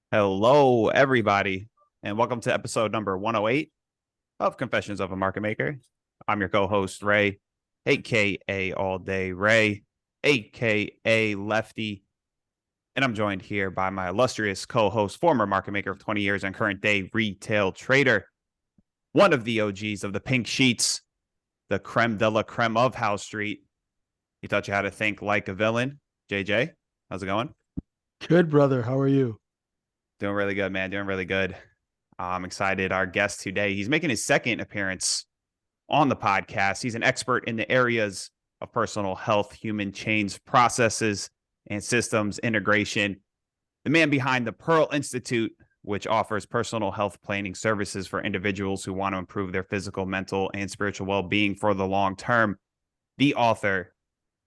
Hello, everybody, and welcome to episode number 108 of Confessions of a Market Maker. I'm your co-host, Ray, aka All Day Ray, aka Lefty, and I'm joined here by my illustrious co-host, former market maker of 20 years and current day retail trader, one of the OGs of the pink sheets, the creme de la creme of House Street. He taught you how to think like a villain. JJ, how's it going? Good, brother. How are you? Doing really good, man. Doing really good. I'm excited. Our guest today, he's making his second appearance on the podcast. He's an expert in the areas of personal health, human chains, processes, and systems integration. The man behind the Pearl Institute, which offers personal health planning services for individuals who want to improve their physical, mental, and spiritual well-being for the long term. The author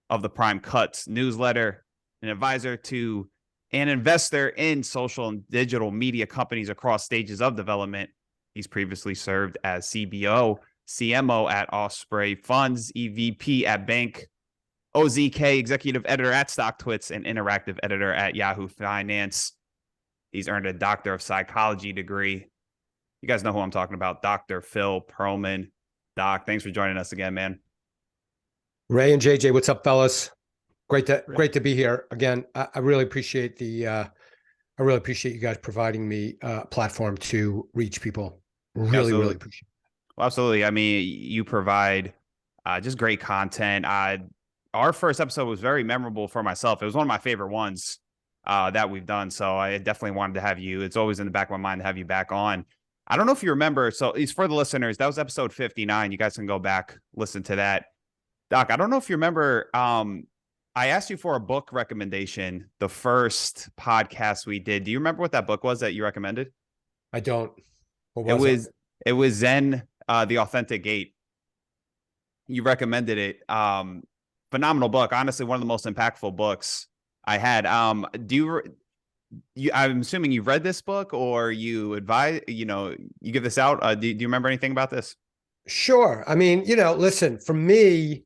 of the Prime Cuts newsletter, an advisor to an investor in social and digital media companies across stages of development. He's previously served as CBO, CMO at Osprey Funds, EVP at Bank, OZK, executive editor at StockTwits, and interactive editor at Yahoo Finance. He's earned a Doctor of Psychology degree. You guys know who I'm talking about, Dr. Phil Pearlman. Doc, thanks for joining us again, man. Ray and JJ, what's up, fellas? Great to be here again. I really appreciate I really appreciate you guys providing me a platform to reach people. Really appreciate it. Well, absolutely. I mean, you provide just great content. Our first episode was very memorable for myself. It was one of my favorite ones that we've done. So I definitely wanted to have you. It's always in the back of my mind to have you back on. I don't know if you remember. So it's for the listeners. That was episode 59. You guys can go back, listen to that. Doc, I don't know if you remember. I asked you for a book recommendation the first podcast we did. Do you remember what that book was that you recommended? I don't. What was it? It was Zen, The Authentic Gate. You recommended it. Phenomenal book. Honestly, one of the most impactful books I had. I'm assuming you've read this book or you advise, you give this out. Do you remember anything about this? Sure. I mean, listen, for me,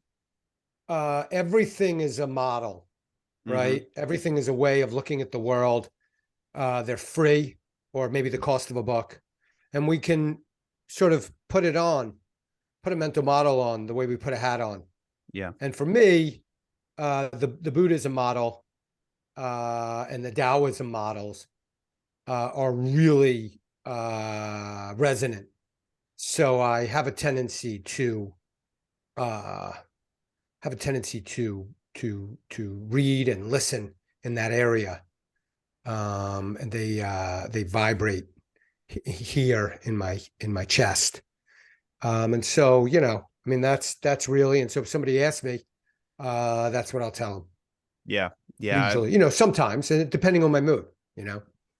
everything is a model, right? Mm-hmm. Everything is a way of looking at the world. They're free, or maybe the cost of a book. And we can sort of put a mental model on the way we put a hat on. Yeah. And for me, the Buddhism model and the Taoism models are really resonant. So I have a tendency to read and listen in that area, and they vibrate here in my chest, and so I mean that's really. And so if somebody asks me, that's what I'll tell them. Yeah. Usually, sometimes, and depending on my mood,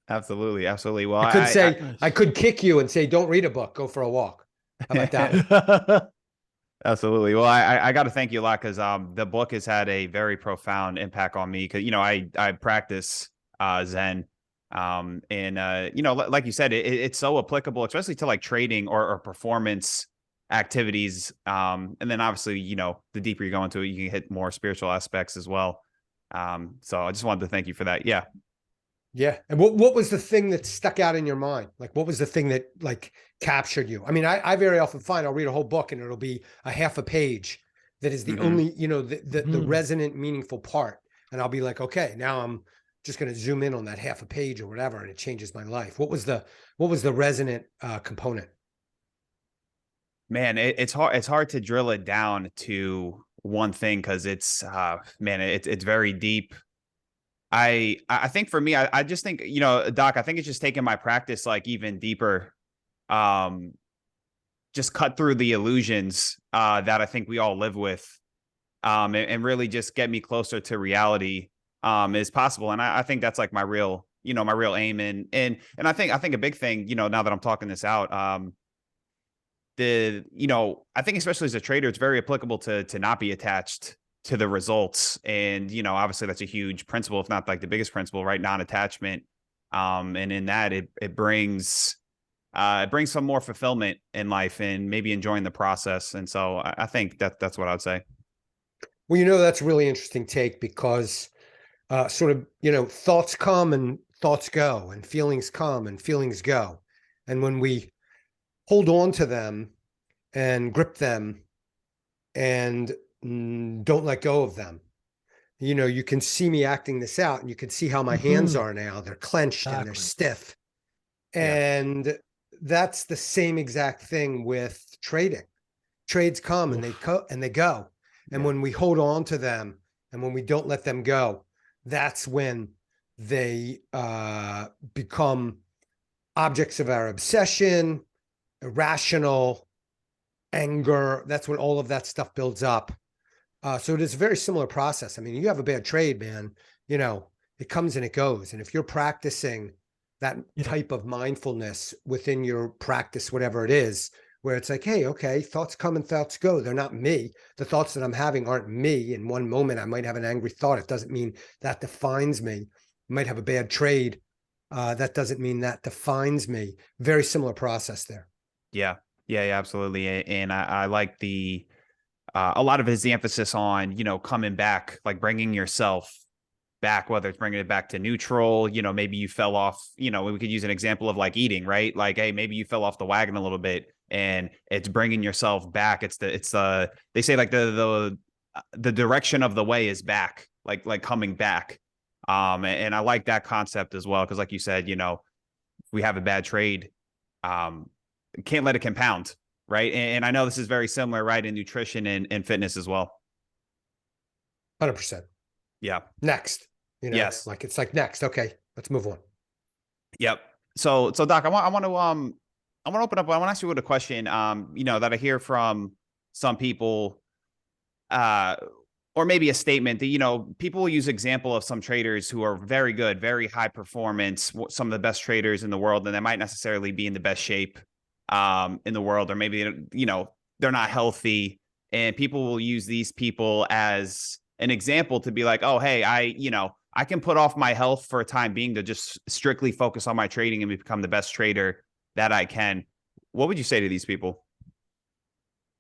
Absolutely. Well, I could kick you and say, don't read a book, go for a walk. How about that? Absolutely. Well, I got to thank you a lot because the book has had a very profound impact on me because, I practice Zen and, like you said, it's so applicable, especially to like trading or performance activities. And then obviously, the deeper you go into it, you can hit more spiritual aspects as well. So I just wanted to thank you for that. Yeah. Yeah. And what was the thing that stuck out in your mind? Like, what was the thing that like captured you? I mean, I very often find I'll read a whole book and it'll be a half a page that is the only, the resonant, meaningful part. And I'll be like, okay, now I'm just going to zoom in on that half a page or whatever. And it changes my life. What was the resonant component? Man, it's hard to drill it down to one thing because it's very deep. I think for me, I just think, Doc, I think it's just taking my practice like even deeper, just cut through the illusions that I think we all live with, and really just get me closer to reality as possible. And I think that's like my real aim. And I think a big thing, now that I'm talking this out, I think especially as a trader, it's very applicable to not be attached to the results. And, obviously that's a huge principle, if not like the biggest principle, right? Non-attachment. And in that it brings some more fulfillment in life and maybe enjoying the process. And so I think that's what I'd say. Well, that's a really interesting take because sort of, thoughts come and thoughts go and feelings come and feelings go. And when we hold on to them and grip them and don't let go of them, you can see me acting this out, and you can see how my hands are now. They're clenched and they're stiff. And that's the same exact thing with trading. Trades come and they go. And when we hold on to them and when we don't let them go, that's when they become objects of our obsession, irrational, anger. That's when all of that stuff builds up. So it is a very similar process. I mean, you have a bad trade, man, it comes and it goes. And if you're practicing that type of mindfulness within your practice, whatever it is, where it's like, hey, okay, thoughts come and thoughts go. They're not me. The thoughts that I'm having aren't me. In one moment, I might have an angry thought. It doesn't mean that defines me. I might have a bad trade. That doesn't mean that defines me. Very similar process there. Yeah, absolutely. And I like a lot of it is the emphasis on, coming back, like bringing yourself back, whether it's bringing it back to neutral, maybe you fell off, we could use an example of like eating, right? Like, hey, maybe you fell off the wagon a little bit and it's bringing yourself back. They say like the direction of the way is back, like coming back. And I like that concept as well. Cause like you said, if we have a bad trade, can't let it compound. Right. And I know this is very similar, right, in nutrition and fitness as well. 100%. Yeah. Next, yes. Like it's like next. Okay, let's move on. Yep. So Doc, I want to open up. I want to ask you a question, that I hear from some people, or maybe a statement that, people will use example of some traders who are very good, very high performance, some of the best traders in the world, and they might necessarily be in the best shape in the world, or maybe, they're not healthy, and people will use these people as an example to be like, oh, hey, I can put off my health for a time being to just strictly focus on my trading and become the best trader that I can. What would you say to these people?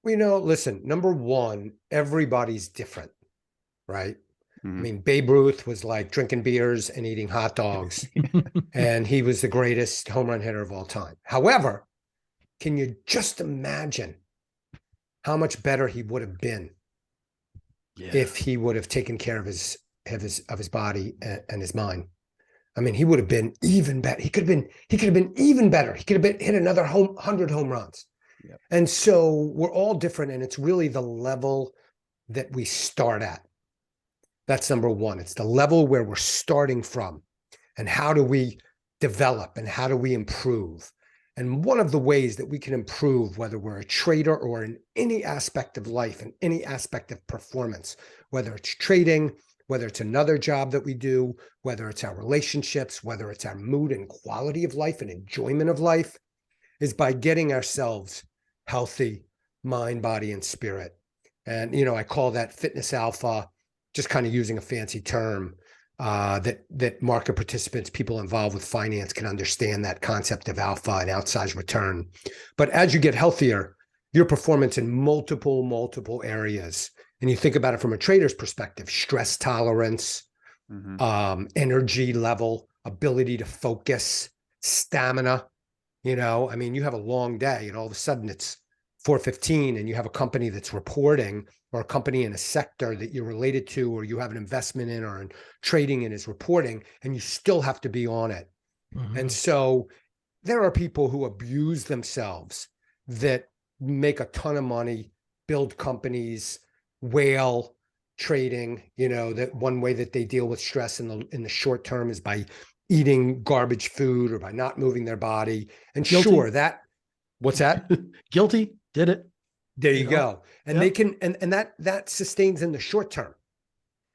Well, listen, number one, everybody's different, right? I mean, Babe Ruth was like drinking beers and eating hot dogs, and he was the greatest home run hitter of all time. However, can you just imagine how much better he would have been if he would have taken care of his body and his mind? I mean, he would have been even better. He could have been even better. He could have hit another 100 home runs. Yep. And so we're all different, and it's really the level that we start at. That's number one. It's the level where we're starting from, and how do we develop and how do we improve? And one of the ways that we can improve, whether we're a trader or in any aspect of life, in any aspect of performance, whether it's trading, whether it's another job that we do, whether it's our relationships, whether it's our mood and quality of life and enjoyment of life, is by getting ourselves healthy, mind, body, and spirit. And, I call that fitness alpha, just kind of using a fancy term. That market participants, people involved with finance, can understand that concept of alpha and outsized return. But as you get healthier, your performance in multiple areas, and you think about it from a trader's perspective, stress tolerance, energy level, ability to focus, stamina. I mean, you have a long day and all of a sudden it's 4:15 and you have a company that's reporting, or a company in a sector that you're related to, or you have an investment in, or in trading in, is reporting, and you still have to be on it. And so there are people who abuse themselves, that make a ton of money, build companies, whale trading, that one way that they deal with stress in the short term is by eating garbage food or by not moving their body. And Guilty. Sure, what's that? Guilty. Did it. There you go. And they can, and that sustains in the short term.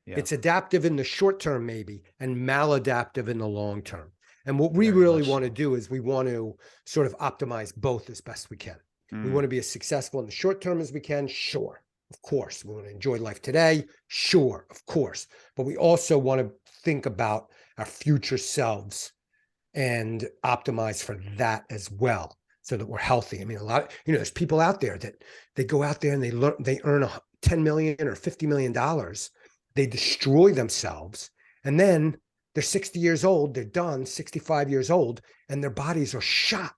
Yeah. It's adaptive in the short term, maybe, and maladaptive in the long term. And what we really want to do is we want to sort of optimize both as best we can. We want to be as successful in the short term as we can. Sure. Of course. We want to enjoy life today. Sure. Of course. But we also want to think about our future selves and optimize for that as well, so that we're healthy. I mean, there's people out there that they go out there and they earn $10 million or $50 million. They destroy themselves. And then they're 60 years old, they're done, 65 years old, and their bodies are shot.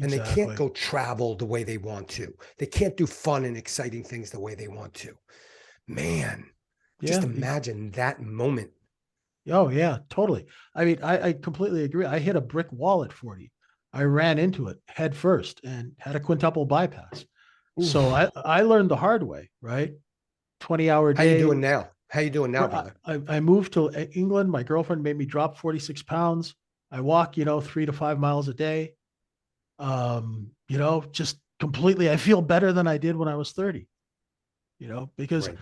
And they can't go travel the way they want to. They can't do fun and exciting things the way they want to. Man, just imagine that moment. Oh, yeah, totally. I mean, I completely agree. I hit a brick wall at 40. I ran into it head first and had a quintuple bypass. Oof. So I learned the hard way, right? 20-hour day. How you doing now? How you doing now, brother? I moved to England. My girlfriend made me drop 46 pounds. I walk, 3 to 5 miles a day. Just completely, I feel better than I did when I was 30, because, Right.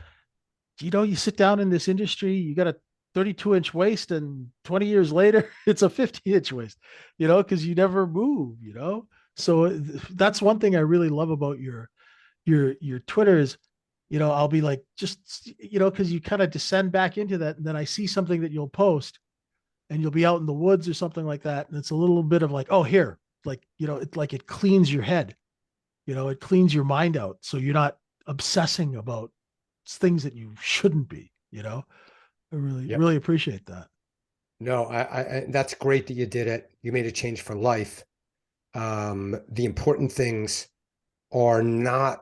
you sit down in this industry, you got a 32-inch waist, and 20 years later, it's a 50-inch waist, because you never move, So that's one thing I really love about your Twitter is, I'll be like, just, because you kind of descend back into that. And then I see something that you'll post and you'll be out in the woods or something like that. And it's a little bit of like, oh, here, like, it cleans your head, it cleans your mind out. So you're not obsessing about things that you shouldn't be, I really appreciate that. No, I that's great that you did it. You made a change for life. The important things are not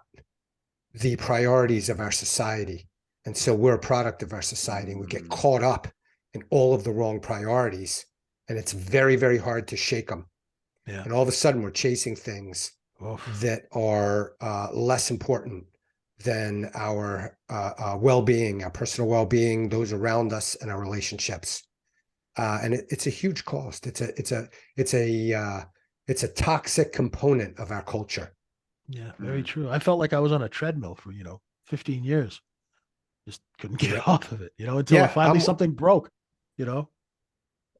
the priorities of our society. And so we're a product of our society, and we get caught up in all of the wrong priorities, and it's very, very hard to shake them. Yeah. And all of a sudden we're chasing things that are less important than our well-being, our personal well-being, those around us, and our relationships. And it's a huge cost. It's a toxic component of our culture. Yeah, very true. I felt like I was on a treadmill for, 15 years. Just couldn't get off of it, until finally something broke,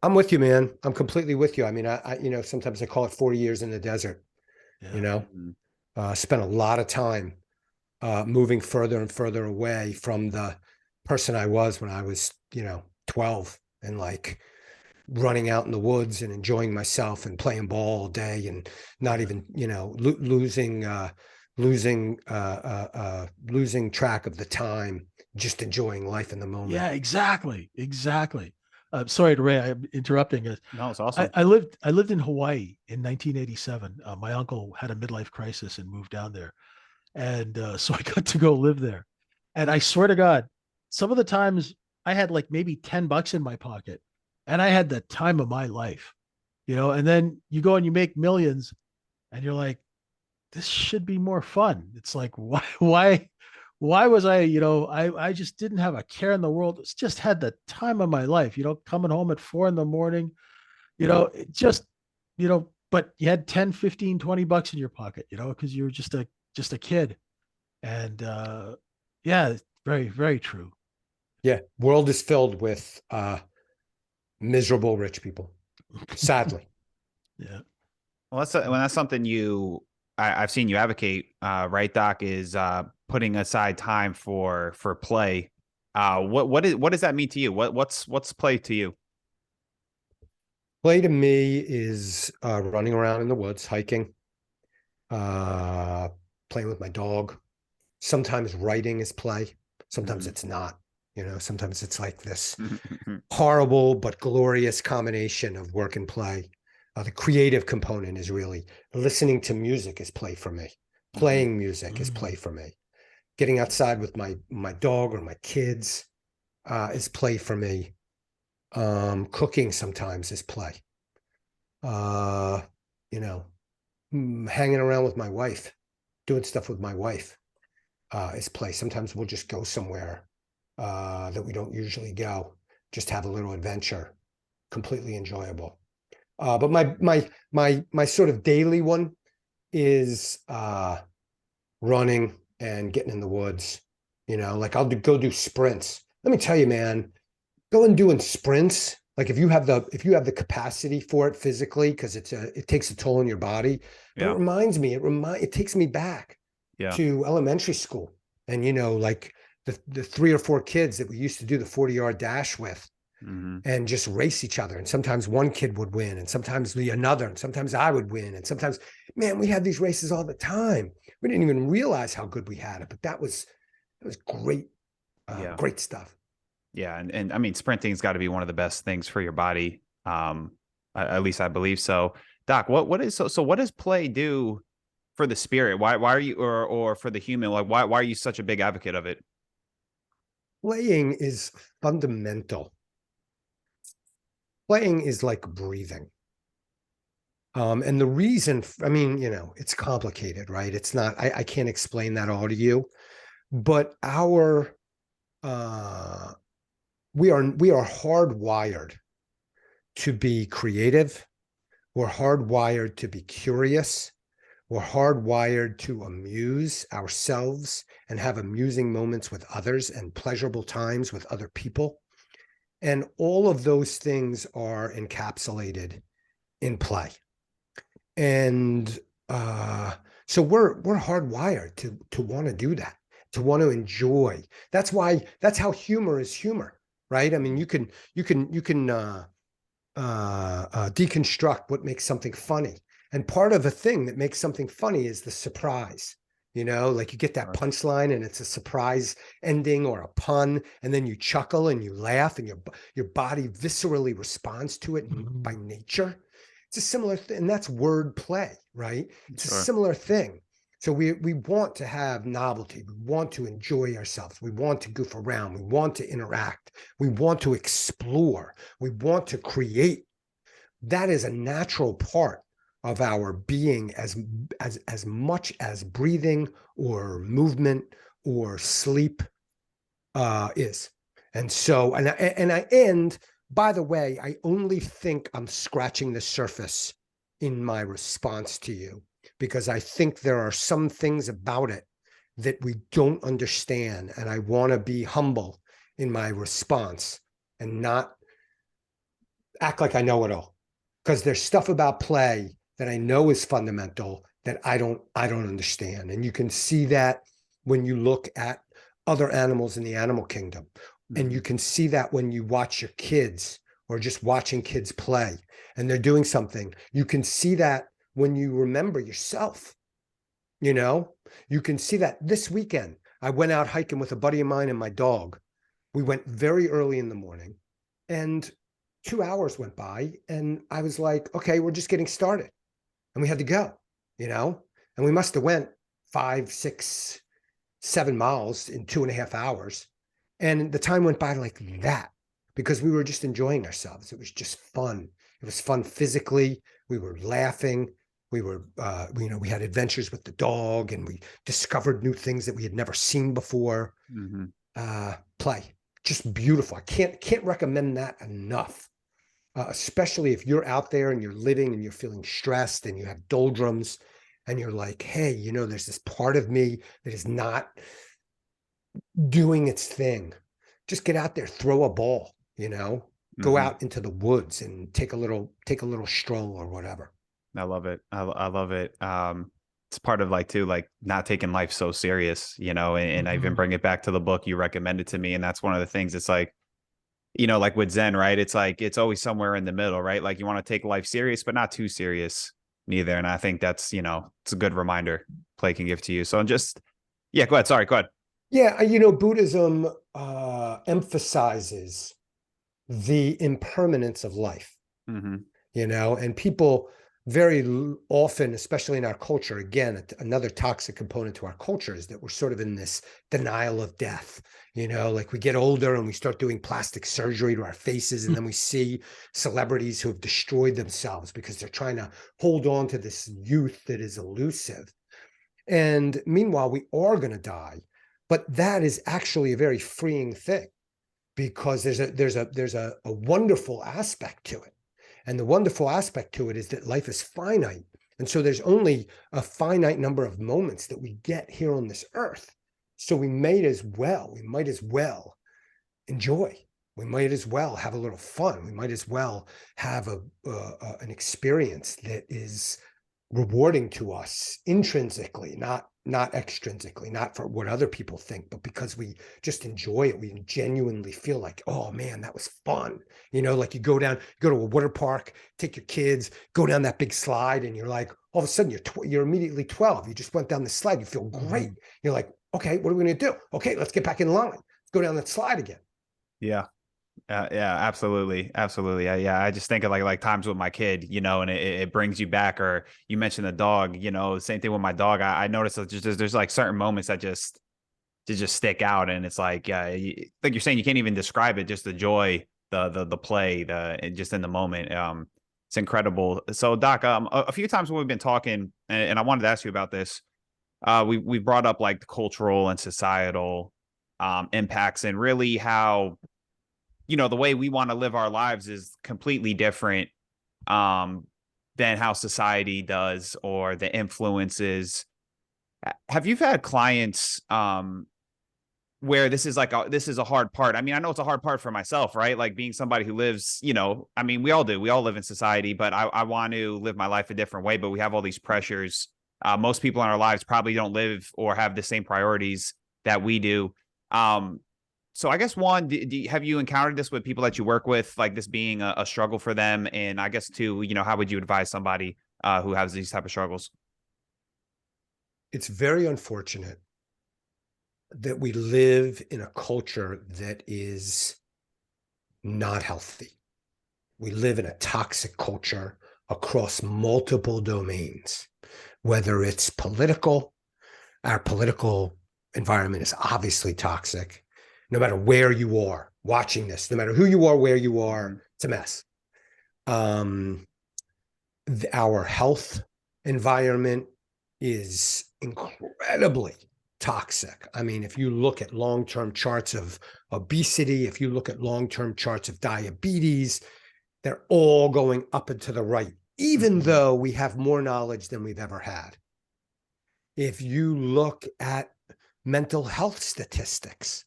I'm with you, man. I'm completely with you. I mean, I sometimes I call it 40 years in the desert, spent a lot of time moving further and further away from the person I was when I was, 12, and like running out in the woods and enjoying myself and playing ball all day and not even, losing track of the time, just enjoying life in the moment. Yeah, exactly. Sorry, Ray, I'm interrupting. No, it's awesome. I lived in Hawaii in 1987. My uncle had a midlife crisis and moved down there. And so I got to go live there. And I swear to God, some of the times I had like maybe $10 in my pocket, and I had the time of my life, and then you go and you make millions and you're like, this should be more fun. It's like, why was I, I just didn't have a care in the world. It's just had the time of my life, coming home at 4 a.m, it just, but you had 10, 15, $20 in your pocket, cause you were just a kid. And yeah, very, very true. Yeah. World is filled with miserable rich people, sadly. Yeah. Well, that's something I've seen you advocate, right, Doc, is putting aside time for play. What does that mean to you? What's play to you? Play to me is running around in the woods, hiking, playing with my dog. Sometimes writing is play. Sometimes it's not. Sometimes it's like this horrible but glorious combination of work and play. The creative component is really listening to music is play for me. Playing music is play for me. Getting outside with my dog or my kids is play for me. Cooking sometimes is play. Hanging around with my wife, doing stuff with my wife is play. Sometimes we'll just go somewhere that we don't usually go, just have a little adventure, completely enjoyable. But my sort of daily one is running and getting in the woods. Like I'll go do sprints. Let me tell you, man, going doing sprints. Like if you have the capacity for it physically, because it takes a toll on your body. But it reminds me, it takes me back to elementary school, and like the 3 or 4 kids that we used to do the 40-yard dash with. And just race each other. And sometimes one kid would win, and sometimes another, and sometimes I would win. And sometimes, man, we had these races all the time. We didn't even realize how good we had it, but that was great, great stuff. Yeah, and I mean, sprinting's got to be one of the best things for your body. At least I believe so. Doc, what is so what does play do for the spirit? Why are you or for the human? Like why are you such a big advocate of it? Playing is fundamental. Playing is like breathing. And the reason, I mean, it's complicated, right? It's not, I can't explain that all to you, but uh, we are hardwired to be creative. We're hardwired to be curious. We're hardwired to amuse ourselves and have amusing moments with others and pleasurable times with other people. And all of those things are encapsulated in play. And so we're hardwired to want to do that, to want to enjoy. That's how humor is humor, right? I mean, you can deconstruct what makes something funny. And part of a thing that makes something funny is the surprise. Like you get that punchline and it's a surprise ending or a pun, and then you chuckle and you laugh and your body viscerally responds to it by nature. It's a similar thing, and that's word play, right? It's a similar thing. So we want to have novelty. We want to enjoy ourselves. We want to goof around. We want to interact. We want to explore. We want to create. That is a natural part of our being as much as breathing or movement or sleep is. And so, and by the way, I only think I'm scratching the surface in my response to you, because I think there are some things about it that we don't understand. And I want to be humble in my response and not act like I know it all, because there's stuff about play that I know is fundamental that I don't understand. And you can see that when you look at other animals in the animal kingdom. And you can see that when you watch your kids or just watching kids play and they're doing something. You can see that when you remember yourself. You can see that this weekend. I went out hiking with a buddy of mine and my dog. We went very early in the morning, and 2 hours went by, and I was like, okay, we're just getting started. And we had to go, and we must have went 5, 6, 7 miles in 2.5 hours. And the time went by like that because we were just enjoying ourselves. It was just fun. It was fun physically. We were laughing. We were, we had adventures with the dog, and we discovered new things that we had never seen before. Play, just beautiful. I can't recommend that enough. Especially if you're out there and you're living and you're feeling stressed and you have doldrums and you're like, hey, there's this part of me that is not doing its thing. Just get out there, throw a ball, go out into the woods and take a little stroll or whatever. I love it. I love it. It's part of like not taking life so serious, and I even bring it back to the book you recommended to me. And that's one of the things. It's like, like with Zen, right? It's like, it's always somewhere in the middle, right? Like you want to take life serious, but not too serious neither. And I think that's, it's a good reminder play can give to you. So just, yeah, go ahead. Sorry, go ahead. Yeah. Buddhism emphasizes the impermanence of life, and people very often, especially in our culture, again, another toxic component to our culture is that we're sort of in this denial of death. Like we get older and we start doing plastic surgery to our faces, and then we see celebrities who have destroyed themselves because they're trying to hold on to this youth that is elusive. And meanwhile, we are going to die, but that is actually a very freeing thing, because there's a wonderful aspect to it. And the wonderful aspect to it is that life is finite. And so there's only a finite number of moments that we get here on this earth. So we might as well enjoy. We might as well have a little fun. We might as well have an experience that is rewarding to us intrinsically, not extrinsically, not for what other people think, but because we just enjoy it. We genuinely feel like, oh man, that was fun. Like you go to a water park, take your kids, go down that big slide, and you're like, all of a sudden you're immediately 12. You just went down the slide. You feel great. You're like, okay, what are we going to do? Okay, let's get back in line. Let's go down that slide again. Yeah. Yeah, absolutely. Absolutely. Yeah. I just think of like times with my kid, and it brings you back. Or you mentioned the dog, same thing with my dog. I noticed that just there's like certain moments that just stick out. And it's like, like you're saying, you can't even describe it. Just the joy, the play, and just in the moment. It's incredible. So Doc, a few times when we've been talking, and I wanted to ask you about this, we brought up like the cultural and societal impacts, and really how the way we want to live our lives is completely different um, than how society does, or the influences. Have you had clients where this is a hard part? I mean, I know it's a hard part for myself, right? Like being somebody who lives, I mean, we all do. We all live in society, but I want to live my life a different way. But we have all these pressures. Most people in our lives probably don't live or have the same priorities that we do. Um, so I guess one, have you encountered this with people that you work with, like this being a struggle for them? And I guess two, how would you advise somebody who has these type of struggles? It's very unfortunate that we live in a culture that is not healthy. We live in a toxic culture across multiple domains, whether it's political. Our political environment is obviously toxic. No matter where you are watching this, no matter who you are, where you are, it's a mess. Our health environment is incredibly toxic. I mean, if you look at long-term charts of obesity, if you look at long-term charts of diabetes, they're all going up and to the right, even though we have more knowledge than we've ever had. If you look at mental health statistics,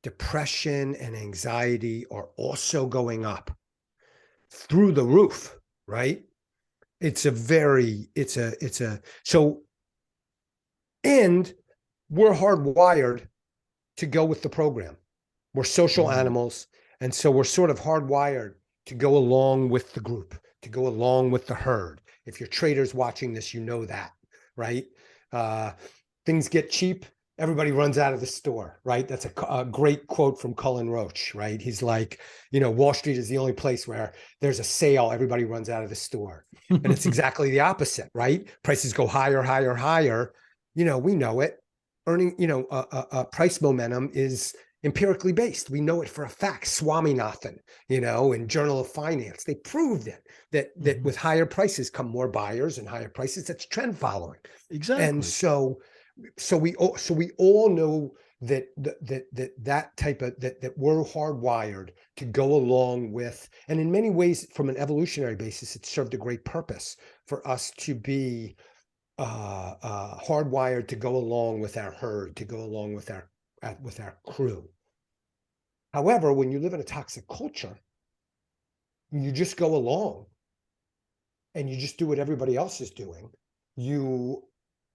depression and anxiety are also going up through the roof, right? So, and we're hardwired to go with the program. We're social animals. And so we're sort of hardwired to go along with the group, to go along with the herd. If you're traders watching this, you know that, right? Things get cheap, everybody runs out of the store, right? That's a great quote from Cullen Roach, right? He's like, Wall Street is the only place where there's a sale, everybody runs out of the store. And it's exactly the opposite, right? Prices go higher, higher, higher. We know it. Price momentum is empirically based. We know it for a fact. Swaminathan, in Journal of Finance, they proved it that with higher prices come more buyers, and higher prices, that's trend following. Exactly. And so we all know that we're hardwired to go along with, and in many ways, from an evolutionary basis, it served a great purpose for us to be hardwired to go along with our herd, to go along with our crew. However, when you live in a toxic culture, you just go along and you just do what everybody else is doing. You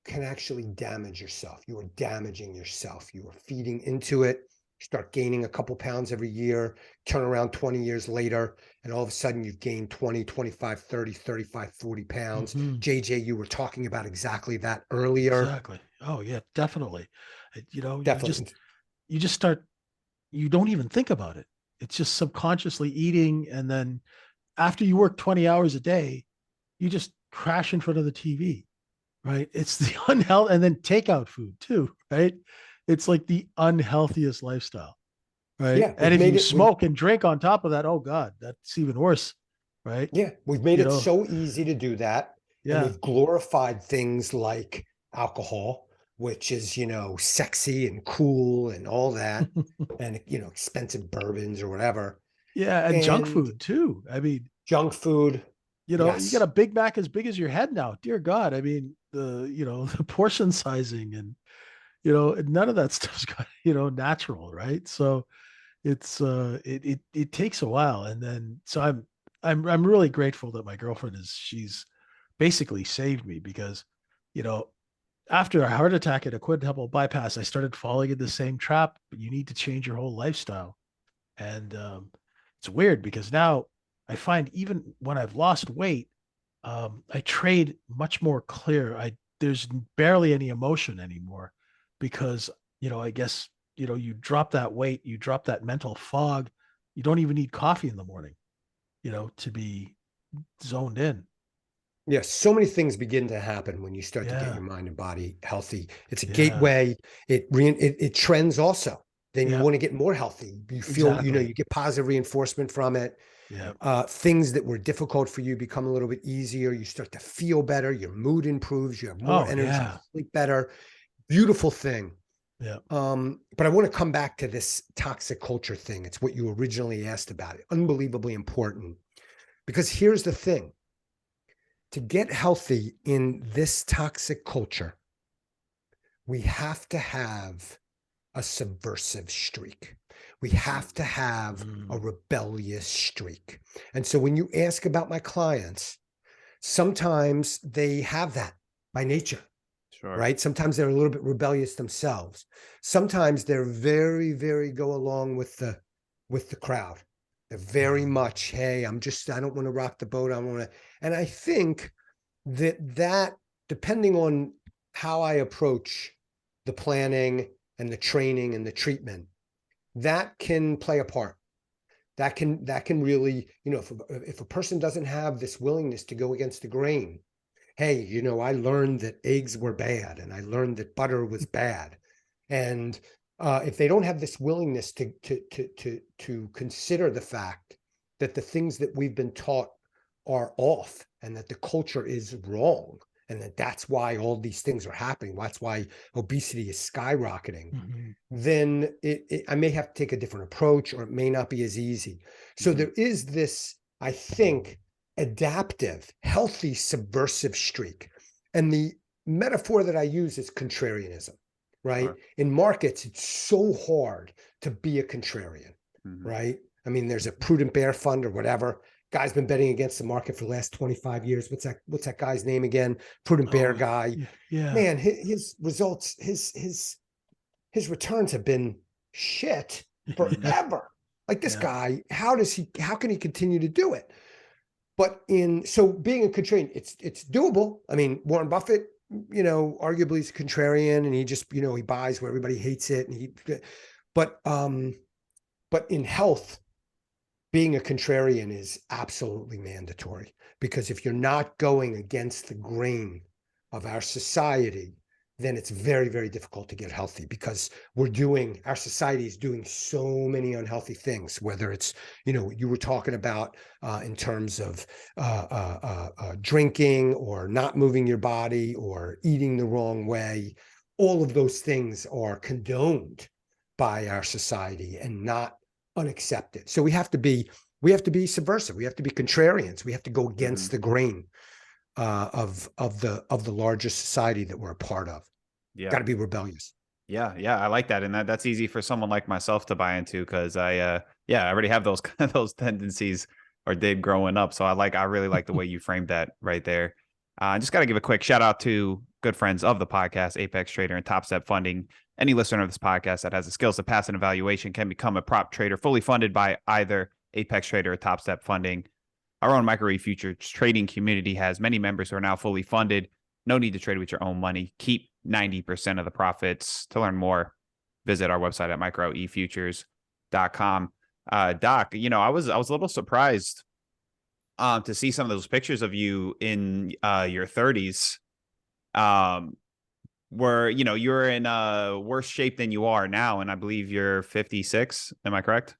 can actually damage yourself. You are damaging yourself. You are feeding into it. You start gaining a couple pounds every year, turn around 20 years later, and all of a sudden you've gained 20, 25, 30, 35, 40 pounds. JJ, you were talking about exactly that earlier. Exactly. Oh yeah, definitely. Definitely. You just start, you don't even think about it. It's just subconsciously eating. And then after you work 20 hours a day, you just crash in front of the TV, right? It's the unhealthy, and then takeout food too, right? It's like the unhealthiest lifestyle, right? Yeah. And if you smoke and drink on top of that, oh God, that's even worse, right? Yeah. We've made it so easy to do that. Yeah. And we've glorified things like alcohol, which is, sexy and cool and all that, and, expensive bourbons or whatever. Yeah. And junk food too. I mean, junk food. You got a Big Mac as big as your head now. Dear God. I mean, the portion sizing and, none of that stuff's got, natural. Right. So it's, it takes a while. And then, so I'm really grateful that my girlfriend she's basically saved me because, after a heart attack and a quadruple bypass, I started falling in the same trap. But you need to change your whole lifestyle. And it's weird because now I find even when I've lost weight, I trade much more clear. There's barely any emotion anymore because, I guess you drop that weight, you drop that mental fog. You don't even need coffee in the morning, to be zoned in. Yeah, so many things begin to happen when you start to get Yeah. your mind and body healthy. It's a Yeah. gateway. It trends also. Then you Yeah. want to get more healthy. You feel, Exactly. you get positive reinforcement from it. Yeah. Things that were difficult for you become a little bit easier. You start to feel better. Your mood improves. You have more Oh, energy. yeah. You sleep better. Beautiful thing. Yeah. But I want to come back to this toxic culture thing. It's what you originally asked about. It unbelievably important, because here's the thing. To get healthy in this toxic culture, we have to have a subversive streak. We have to have a rebellious streak. And so when you ask about my clients, sometimes they have that by nature, Sure. right? Sometimes they're a little bit rebellious themselves. Sometimes they're very, very go along with the crowd. They're very much, hey, I don't want to rock the boat. I want to, and I think that depending on how I approach the planning and the training and the treatment, that can play a part. That can really, if a person doesn't have this willingness to go against the grain, hey, I learned that eggs were bad and I learned that butter was bad. And if they don't have this willingness to consider the fact that the things that we've been taught are off and that the culture is wrong and that's why all these things are happening, that's why obesity is skyrocketing, then I may have to take a different approach, or it may not be as easy. So there is this, I think, adaptive, healthy, subversive streak. And the metaphor that I use is contrarianism, right? Sure. In markets, it's so hard to be a contrarian, right? I mean, there's a prudent bear fund or whatever. Guy's been betting against the market for the last 25 years. What's that guy's name again? Prudent bear guy. Yeah. Man, his results, his returns have been shit forever. Like this guy, how can he continue to do it? But so being a contrarian, it's doable. I mean, Warren Buffett, arguably is a contrarian, and he just, he buys where everybody hates it. But in health, being a contrarian is absolutely mandatory, because if you're not going against the grain of our society, then it's very, very difficult to get healthy, because our society is doing so many unhealthy things, whether it's, you were talking about in terms of drinking or not moving your body or eating the wrong way. All of those things are condoned by our society and not unaccepted. So we have to be subversive. We have to be contrarians. We have to go against the grain of the larger society that we're a part of. Yeah. Got to be rebellious. Yeah. I like that. And that's easy for someone like myself to buy into, because I already have those those tendencies, or did, growing up. So I really like the way you framed that right there. I just got to give a quick shout out to good friends of the podcast, Apex Trader and Top Step Funding. Any listener of this podcast that has the skills to pass an evaluation can become a prop trader, fully funded by either Apex Trader or Top Step Funding. Our own Micro E Futures trading community has many members who are now fully funded. No need to trade with your own money. Keep 90% of the profits. To learn more, visit our website at microefutures.com. Doc, I was a little surprised to see some of those pictures of you in your 30s, where you're in worse shape than you are now, and I believe you're 56. Am I correct?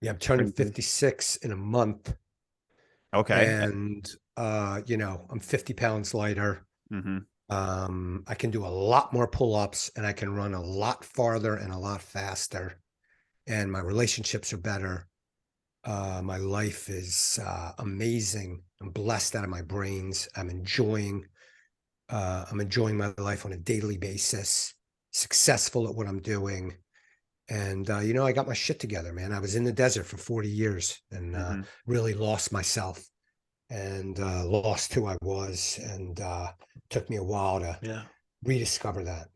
Yeah, I'm turning 56 in a month. Okay. And I'm 50 pounds lighter. I can do a lot more pull-ups, and I can run a lot farther and a lot faster. And my relationships are better. My life is amazing. I'm blessed out of my brains. I'm enjoying my life on a daily basis, successful at what I'm doing. And, I got my shit together, man. I was in the desert for 40 years and really lost myself and lost who I was. And took me a while to rediscover that.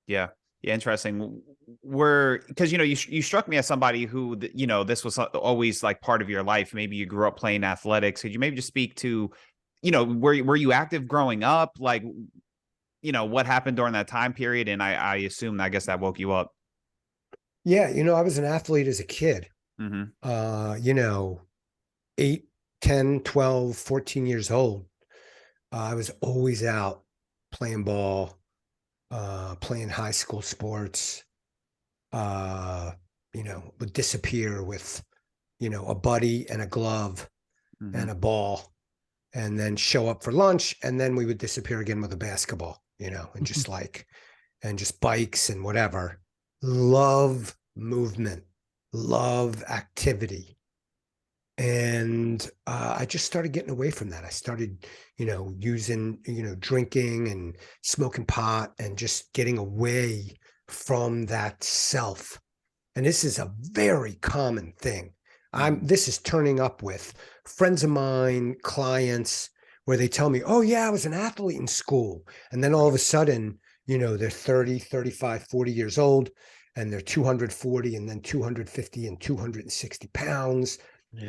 Yeah. Interesting. Because you struck me as somebody who this was always like part of your life. Maybe you grew up playing athletics. Could you maybe just speak to, were you active growing up? Like, what happened during that time period? And I assume, I guess that woke you up. Yeah, I was an athlete as a kid. Mm-hmm. 8, 10, 12, 14 years old. I was always out playing ball, playing high school sports, would disappear with, a buddy and a glove Mm-hmm. and a ball, and then show up for lunch. And then we would disappear again with a basketball, and just bikes and whatever. Love movement, love activity. And I just started getting away from that. I started, using, drinking and smoking pot and just getting away from that self. And this is a very common thing. This is turning up with friends of mine, clients, where they tell me, oh yeah, I was an athlete in school. And then all of a sudden, they're 30, 35, 40 years old, and they're 240 and then 250 and 260 pounds,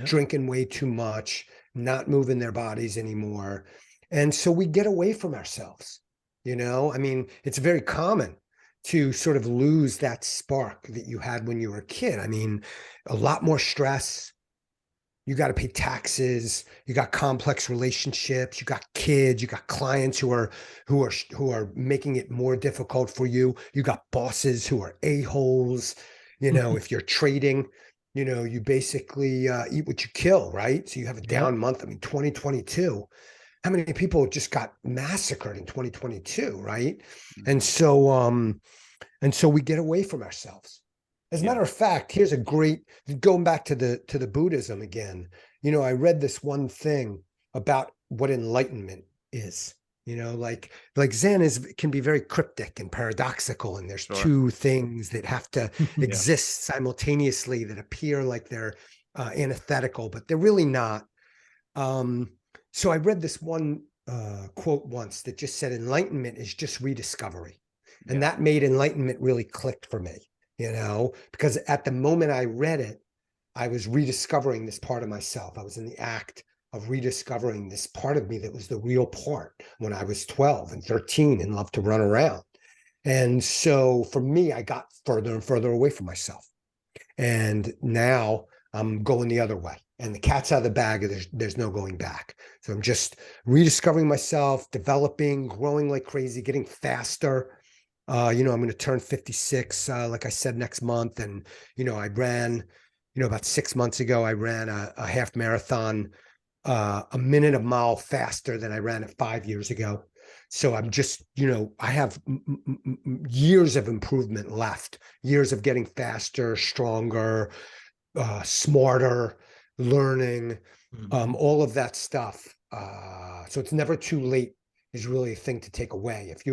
drinking way too much, not moving their bodies anymore. And so we get away from ourselves. It's very common to sort of lose that spark that you had when you were a kid. A lot more stress. You got to pay taxes. You got complex relationships. You got kids. You got clients who are making it more difficult for you. You got bosses who are a-holes. If you're trading, you basically eat what you kill, right? So you have a down month. 2022. How many people just got massacred in 2022, right? And so we get away from ourselves. As a matter of fact, here's a great, going back to the Buddhism again. I read this one thing about what enlightenment is. Like Zen can be very cryptic and paradoxical, and there's two things that have to exist simultaneously that appear like they're antithetical, but they're really not. So I read this one quote once that just said enlightenment is just rediscovery. And that made enlightenment really click for me, because at the moment I read it, I was rediscovering this part of myself. I was in the act of rediscovering this part of me that was the real part when I was 12 and 13 and loved to run around. And so for me, I got further and further away from myself. And now I'm going the other way. And the cat's out of the bag, there's no going back. So I'm just rediscovering myself, developing, growing like crazy, getting faster. I'm going to turn 56, like I said, next month. And, I ran, about 6 months ago, I ran a half marathon, a minute a mile faster than I ran it 5 years ago. So I'm just, I have years of improvement left, years of getting faster, stronger, smarter, learning, all of that stuff. So it's never too late is really a thing to take away. If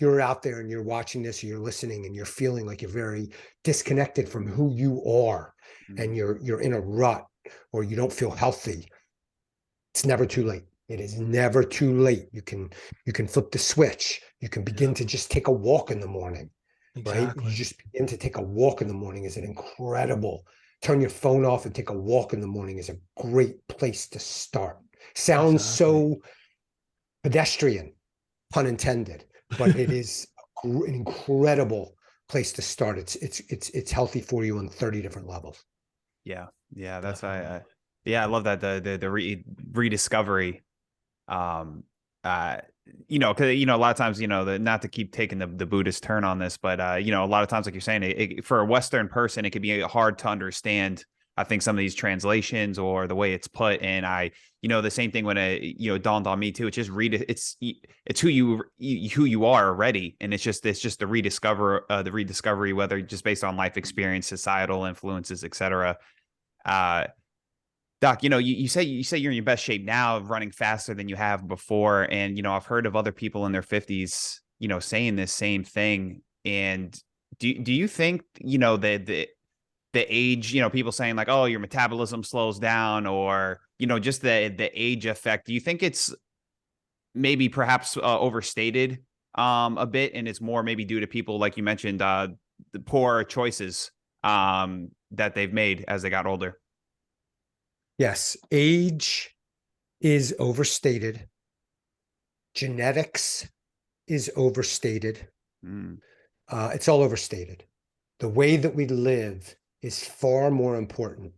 you're out there and you're watching this or you're listening and you're feeling like you're very disconnected from who you are, and you're in a rut or you don't feel healthy, it's never too late. It is never too late. You can flip the switch. You can begin to just take a walk in the morning, right? You just begin to take a walk in the morning is an incredible. Turn your phone off and take a walk in the morning is a great place to start. Sounds so pedestrian, pun intended, but it is an incredible place to start. It's healthy for you on 30 different levels. Yeah, that's I love that the rediscovery. Because a lot of times, not to keep taking the Buddhist turn on this, but a lot of times, like you're saying, for a Western person, it could be hard to understand. I think some of these translations or the way it's put, and the same thing when it dawned on me too. It's just it's who you are already, and it's just the rediscovery, whether just based on life experience, societal influences, etc. Doc, you say you're in your best shape now, running faster than you have before, and I've heard of other people in their 50s, saying this same thing. And do you think the age, people saying like, oh, your metabolism slows down, or just the age effect? Do you think it's maybe perhaps overstated a bit, and it's more maybe due to people like you mentioned, the poor choices that they've made as they got older? Yes, age is overstated. Genetics is overstated. Mm. It's all overstated. The way that we live is far more important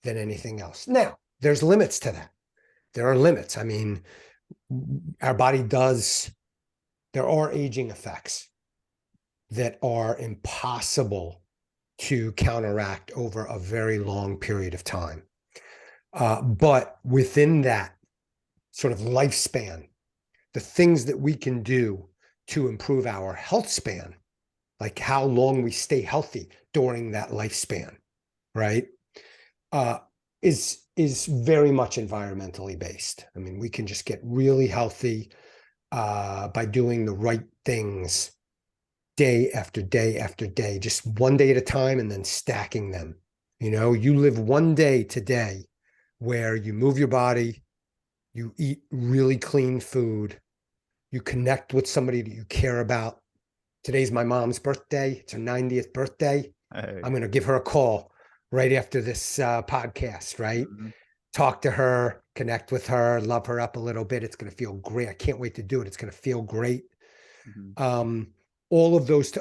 than anything else. Now, there's limits to that. There are limits. I mean, our body does, there are aging effects that are impossible to counteract over a very long period of time. But within that sort of lifespan, the things that we can do to improve our health span, like how long we stay healthy during that lifespan, right, is very much environmentally based. I mean, we can just get really healthy by doing the right things day after day after day, just one day at a time, and then stacking them. You know, you live one day today where you move your body, you eat really clean food, you connect with somebody that you care about. Today's my mom's birthday. It's her 90th birthday. Hey. I'm going to give her a call right after this podcast, right? Mm-hmm. Talk to her, connect with her, love her up a little bit. It's going to feel great. I can't wait to do it. It's going to feel great. Mm-hmm. All of those,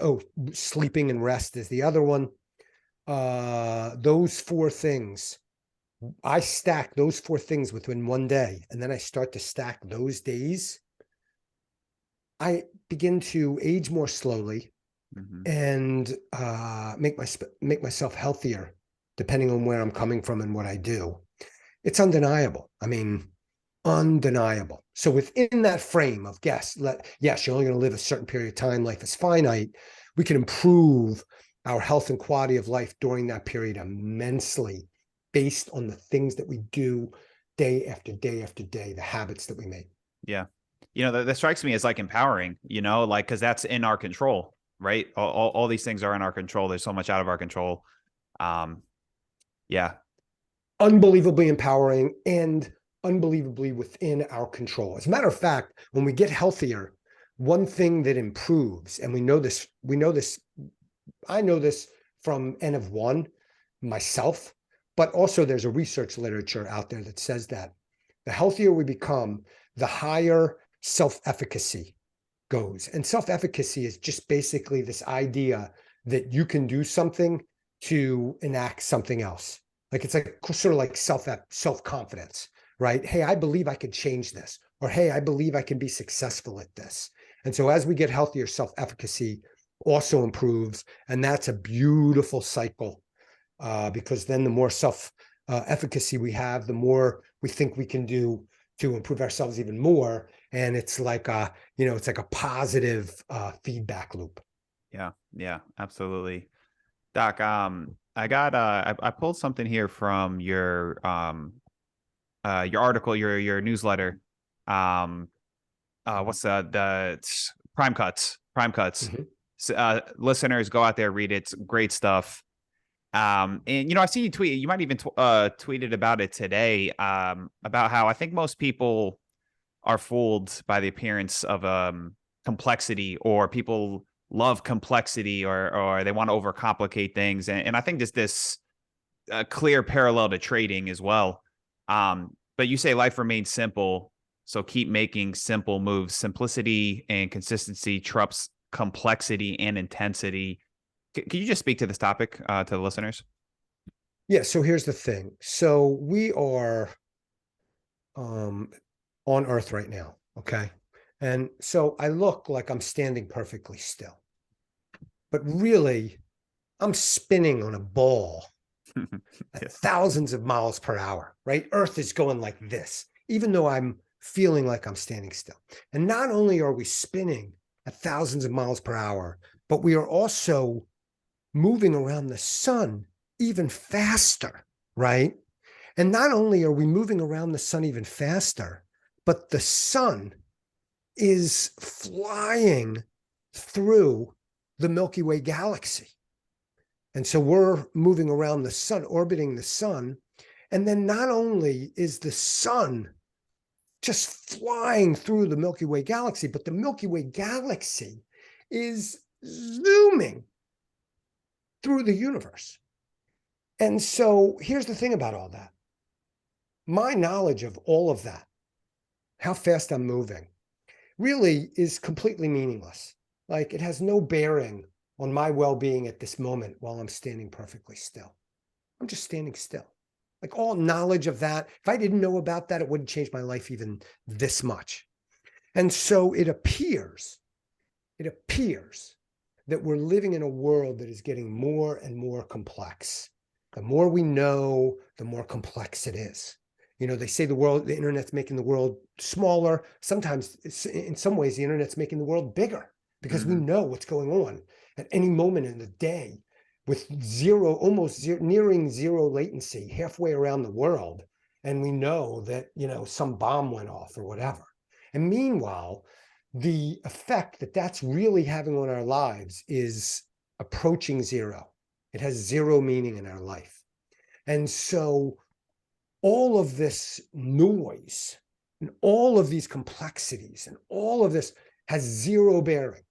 sleeping and rest is the other one. Those four things, I stack those four things within one day, and then I start to stack those days. I begin to age more slowly, Mm-hmm. and make myself healthier, depending on where I'm coming from and what I do. It's undeniable. I mean, undeniable. So within that frame of yes, you're only going to live a certain period of time. Life is finite. We can improve our health and quality of life during that period immensely, based on the things that we do day after day after day, the habits that we make. Yeah. You know, that strikes me as like empowering, you know, like, because that's in our control, right? All these things are in our control. There's so much out of our control. Yeah. Unbelievably empowering and unbelievably within our control. As a matter of fact, when we get healthier, one thing that improves, and I know this from N of one myself, but also there's a research literature out there that says that the healthier we become, the higher self-efficacy goes. And self-efficacy is just basically this idea that you can do something to enact something else. Like it's like sort of like self-confidence, right? Hey, I believe I could change this, or hey, I believe I can be successful at this. And so as we get healthier, self-efficacy also improves, and that's a beautiful cycle, because then the more self-efficacy we have, the more we think we can do to improve ourselves even more. And it's like it's like a positive feedback loop. Yeah, absolutely. Doc, I pulled something here from your article, your newsletter. What's the Prime Cuts? Mm-hmm. So, listeners, go out there, read it. It's great stuff. And you know, I see you tweet. You might even tweeted about it today. About how I think most people are fooled by the appearance of complexity, or people love complexity, or they want to overcomplicate things. And I think this clear parallel to trading as well. But you say life remains simple, so keep making simple moves. Simplicity and consistency trumps complexity and intensity. Can you just speak to this topic to the listeners? Yeah. So here's the thing. So we are on Earth right now. Okay. And so I look like I'm standing perfectly still, but really I'm spinning on a ball at thousands of miles per hour, right? Earth is going like this, even though I'm feeling like I'm standing still. And not only are we spinning at thousands of miles per hour, but we are also moving around the sun even faster, right? And not only are we moving around the sun even faster, but the sun is flying through the Milky Way galaxy. And so we're moving around the sun, orbiting the sun. And then not only is the sun just flying through the Milky Way galaxy, but the Milky Way galaxy is zooming through the universe. And so here's the thing about all that. My knowledge of all of that, how fast I'm moving, really is completely meaningless. Like it has no bearing on my well-being at this moment while I'm standing perfectly still. I'm just standing still. Like all knowledge of that, if I didn't know about that, it wouldn't change my life even this much. And so it appears that we're living in a world that is getting more and more complex. The more we know, the more complex it is. You know, they say the internet's making the world smaller. Sometimes, in some ways, the internet's making the world bigger because we know what's going on at any moment in the day with nearing zero latency halfway around the world. And we know that, you know, some bomb went off or whatever. And meanwhile, the effect that that's really having on our lives is approaching zero. It has zero meaning in our life. And so all of this noise and all of these complexities and all of this has zero bearing.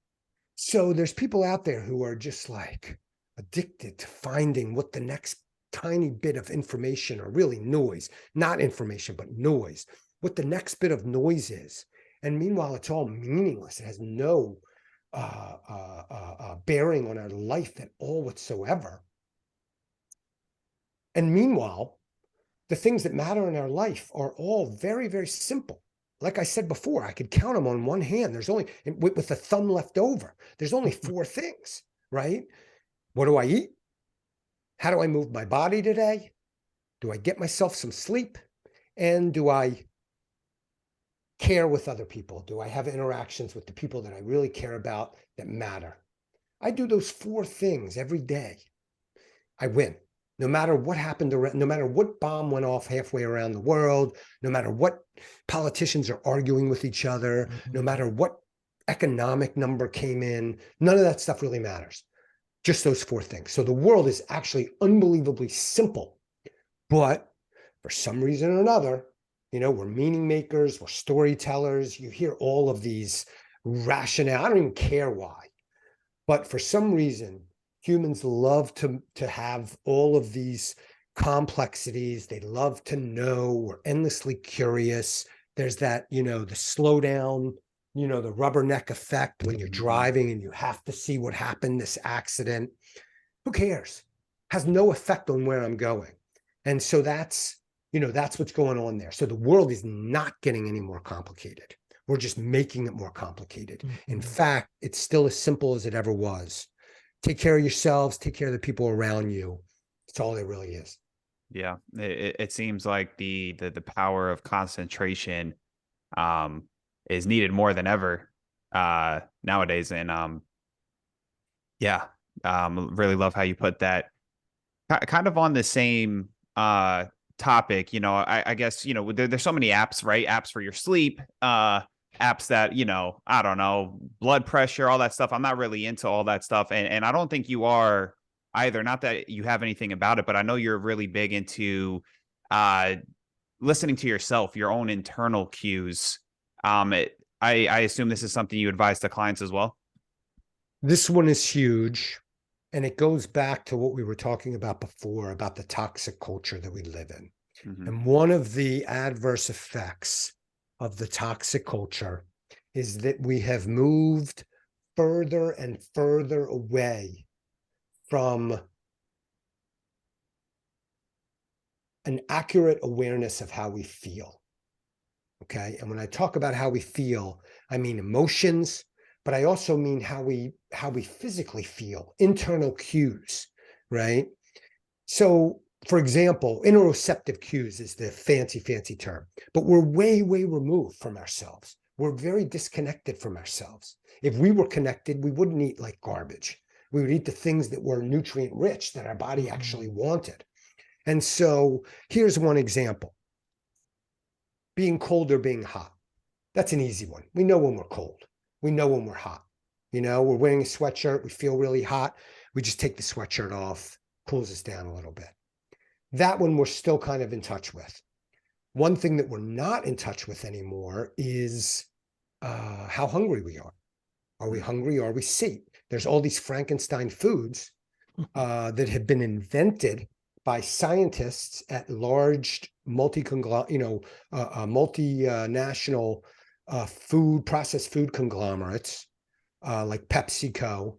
So there's people out there who are just like addicted to finding what the next tiny bit of information, or really noise, not information, but noise, what the next bit of noise is. And meanwhile, it's all meaningless. It has no bearing on our life at all whatsoever. And meanwhile, the things that matter in our life are all very, very simple. Like I said before, I could count them on one hand. There's only, with the thumb left over, there's only 4 things, right? What do I eat? How do I move my body today? Do I get myself some sleep? And do I care with other people? Do I have interactions with the people that I really care about that matter? I do those 4 things every day. I win. No matter what happened, no matter what bomb went off halfway around the world, no matter what politicians are arguing with each other, no matter what economic number came in, none of that stuff really matters. Just those 4 things. So the world is actually unbelievably simple, but for some reason or another, you know, we're meaning makers, we're storytellers. You hear all of these rationale. I don't even care why, but for some reason, humans love to have all of these complexities. They love to know. We're endlessly curious. There's that, you know, the slowdown, you know, the rubberneck effect when you're driving and you have to see what happened, this accident. Who cares? Has no effect on where I'm going. And so that's, you know, that's what's going on there. So the world is not getting any more complicated. We're just making it more complicated. In fact, it's still as simple as it ever was. Take care of yourselves, take care of the people around you. That's all it really is. Yeah. It seems like the power of concentration is needed more than ever nowadays. And yeah, really love how you put that. Kind of on the same topic, you know, I guess, you know, there's so many apps, right? Apps for your sleep, apps that, you know, I don't know, blood pressure, all that stuff. I'm not really into all that stuff. And I don't think you are either. Not that you have anything about it, but I know you're really big into listening to yourself, your own internal cues. I assume this is something you advise to clients as well. This one is huge. And it goes back to what we were talking about before, about the toxic culture that we live in. And one of the adverse effects of the toxic culture is that we have moved further and further away from an accurate awareness of how we feel. Okay. And when I talk about how we feel, I mean emotions, but I also mean how we physically feel, internal cues, right? So, for example, interoceptive cues is the fancy term, but we're way, way removed from ourselves. We're very disconnected from ourselves. If we were connected, we wouldn't eat like garbage. We would eat the things that were nutrient rich that our body actually wanted. And so here's one example. Being cold or being hot. That's an easy one. We know when we're cold. We know when we're hot. You know, we're wearing a sweatshirt. We feel really hot. We just take the sweatshirt off, cools us down a little bit. That one we're still kind of in touch with. One thing that we're not in touch with anymore is how hungry we are. Are we hungry? Are we satiated? There's all these Frankenstein foods that have been invented by scientists at large multinational processed food conglomerates like PepsiCo,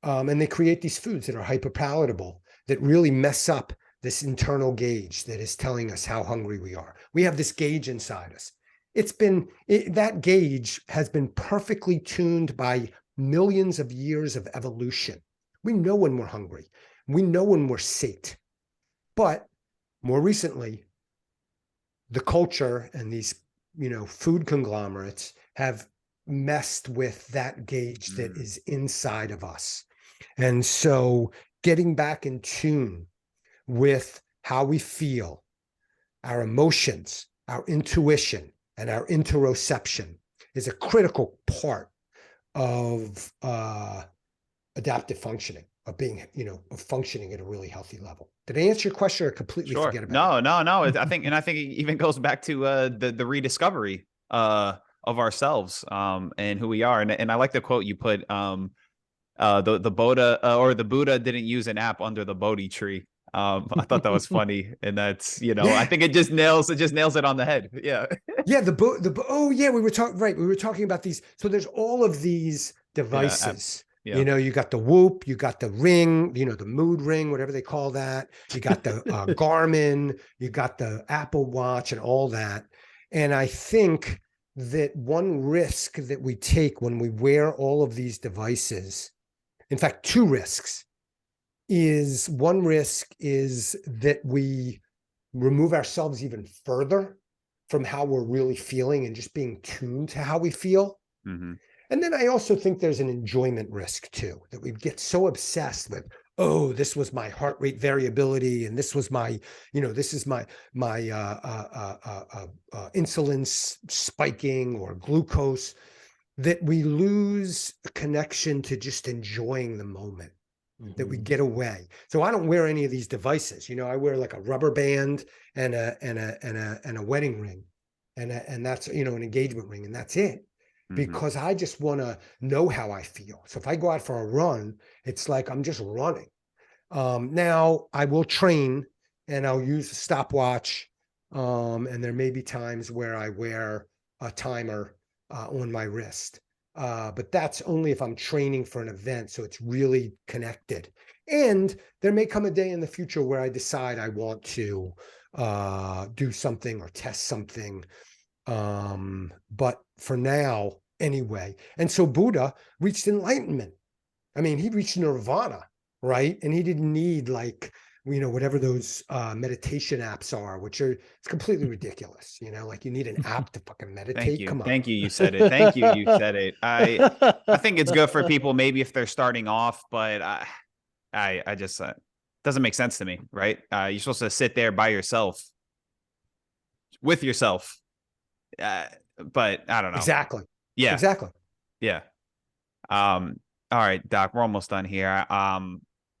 and they create these foods that are hyperpalatable that really mess up this internal gauge that is telling us how hungry we are. We have this gauge inside us. That gauge has been perfectly tuned by millions of years of evolution. We know when we're hungry. We know when we're sate. But more recently, the culture and these, food conglomerates have messed with that gauge that is inside of us. And so getting back in tune with how we feel, our emotions, our intuition, and our interoception is a critical part of adaptive functioning, of being, of functioning at a really healthy level. Did I answer your question or completely forget about it? No. I think it even goes back to the rediscovery of ourselves and who we are. And I like the quote you put, the Buddha didn't use an app under the Bodhi tree. I thought that was funny, and that's I think it just nails it on the head. Yeah. Yeah. We were talking about these. So there's all of these devices. Yeah. You got the Whoop, you got the Ring, the mood ring, whatever they call that. You got the Garmin, you got the Apple Watch, and all that. And I think that one risk that we take when we wear all of these devices, in fact, two risks, one risk is that we remove ourselves even further from how we're really feeling and just being tuned to how we feel. Mm-hmm. And then I also think there's an enjoyment risk too, that we get so obsessed with, oh, this was my heart rate variability, and this was my, this is my insulin spiking or glucose, that we lose a connection to just enjoying the moment, that we get away. So I don't wear any of these devices. I wear like a rubber band and a wedding ring, and that's, an engagement ring, and that's it. Because I just want to know how I feel. So if I go out for a run, it's like I'm just running. Now I will train and I'll use a stopwatch. And there may be times where I wear a timer on my wrist. But that's only if I'm training for an event. So it's really connected. And there may come a day in the future where I decide I want to do something or test something. But for now, anyway. And so Buddha reached enlightenment. I mean, he reached nirvana, right? And he didn't need whatever those meditation apps are, which are, it's completely ridiculous. Like you need an app to fucking meditate. Thank you. Come on. Thank you. You said it. Thank you. You said it. I think it's good for people maybe if they're starting off, but I just doesn't make sense to me, right? You're supposed to sit there by yourself, with yourself. But I don't know. Exactly. Yeah. Exactly. Yeah. All right, Doc, we're almost done here.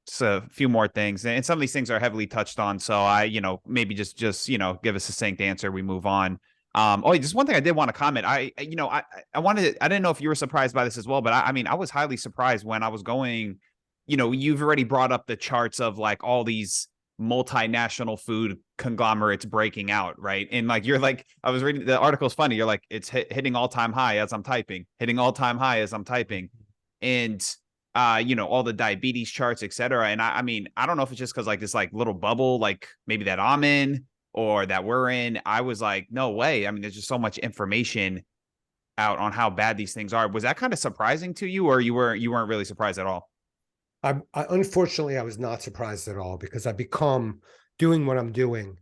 Just a few more things, and some of these things are heavily touched on. So I, maybe just give a succinct answer. We move on. Just one thing I did want to comment. I didn't know if you were surprised by this as well, but I was highly surprised when I was going, you've already brought up the charts of like all these multinational food conglomerates breaking out, right? And like I was reading the article's funny. You're like, it's hitting all-time high as I'm typing, hitting all-time high as I'm typing, and all the diabetes charts, etc. And I don't know if it's just because like this like little bubble, like maybe that I'm in or that we're in. I was like, no way. There's just so much information out on how bad these things are. Was that kind of surprising to you, or you weren't really surprised at all? Unfortunately, I was not surprised at all, because I become, doing what I'm doing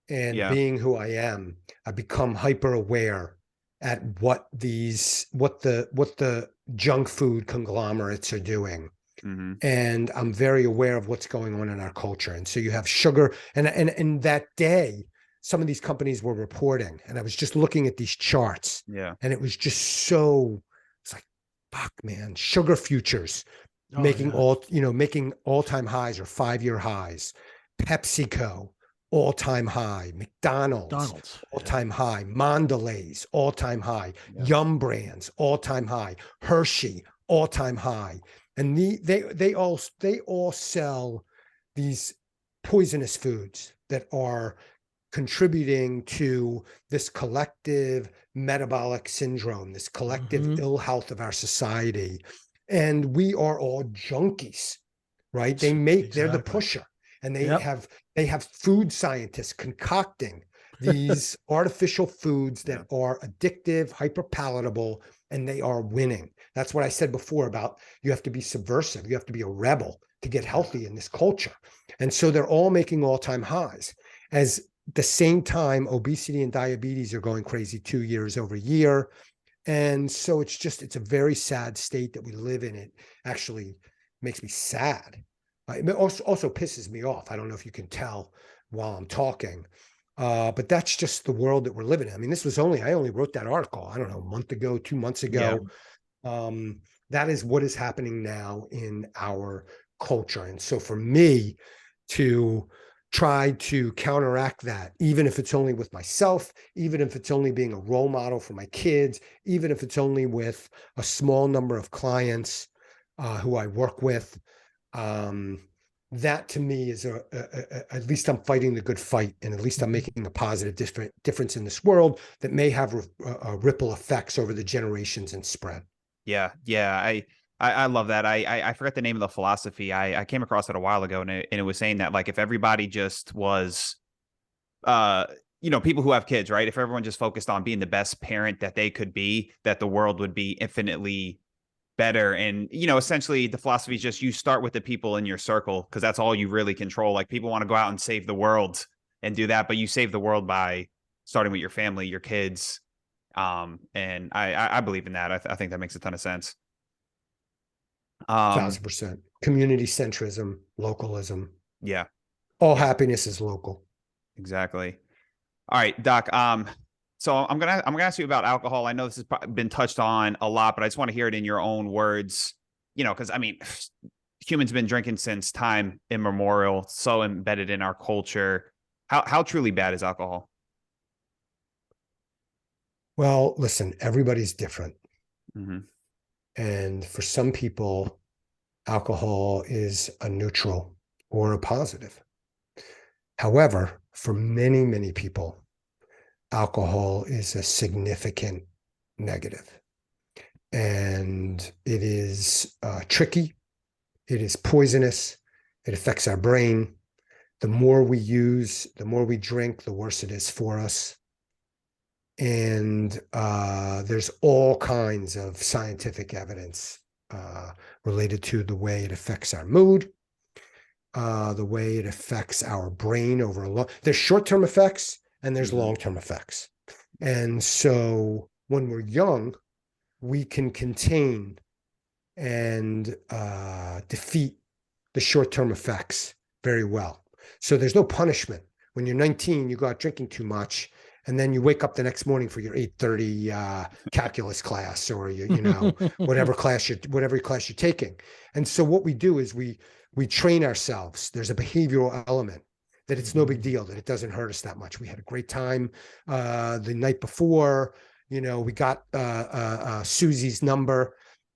and being who I am, I become hyper aware at what the junk food conglomerates are doing. Mm-hmm. And I'm very aware of what's going on in our culture. And so you have sugar, and that day, some of these companies were reporting, and I was just looking at these charts. Yeah. And it was just it's like, fuck, man, sugar futures. Making all-time highs or 5-year highs. PepsiCo, all-time high. McDonald's all-time high. Mondelez, all-time high. Yum Brands, all-time high. Hershey, all-time high. And they all sell these poisonous foods that are contributing to this collective metabolic syndrome, this collective ill health of our society. And we are all junkies, right? They're the pusher, and they have food scientists concocting these artificial foods that are addictive, hyper palatable, and they are winning. That's what I said before about you have to be subversive. You have to be a rebel to get healthy in this culture. And so they're all making all-time highs. As the same time, obesity and diabetes are going crazy 2 years over year. And so it's a very sad state that we live in. It actually makes me sad. It also pisses me off. I don't know if you can tell while I'm talking, but that's just the world that we're living in. I mean, I only wrote that article, I don't know, a month ago, 2 months ago. That is what is happening now in our culture. And so for me to try to counteract that, even if it's only with myself, even if it's only being a role model for my kids, even if it's only with a small number of clients who I work with, that to me is at least I'm fighting the good fight, and at least I'm making a positive difference in this world that may have ripple effects over the generations and spread. Yeah. I love that. I forget the name of the philosophy. I came across it a while ago, and it was saying that, like, if everybody just was, people who have kids, right? If everyone just focused on being the best parent that they could be, that the world would be infinitely better. And, essentially the philosophy is just you start with the people in your circle, because that's all you really control. Like, people want to go out and save the world and do that, but you save the world by starting with your family, your kids. And I believe in that. I think that makes a ton of sense. 1,000%. Community centrism, localism. Yeah. All happiness is local. Exactly. All right, Doc. So I'm gonna ask you about alcohol. I know this has been touched on a lot, but I just want to hear it in your own words. Because I mean, humans been drinking since time immemorial, so embedded in our culture. How truly bad is alcohol? Well, listen, everybody's different. Mm-hmm. And for some people, alcohol is a neutral or a positive. However, for many, many people, alcohol is a significant negative. And it is tricky. It is poisonous. It affects our brain. The more we use, the more we drink, the worse it is for us. And there's all kinds of scientific evidence related to the way it affects our mood, the way it affects our brain over a long. There's short-term effects and there's long-term effects. And so when we're young, we can contain and defeat the short-term effects very well. So there's no punishment. When you're 19, you go out drinking too much, and then you wake up the next morning for your 8:30 calculus class, or whatever class you're taking. And so what we do is we train ourselves. There's a behavioral element that it's no big deal, that it doesn't hurt us that much. We had a great time the night before. We got Susie's number,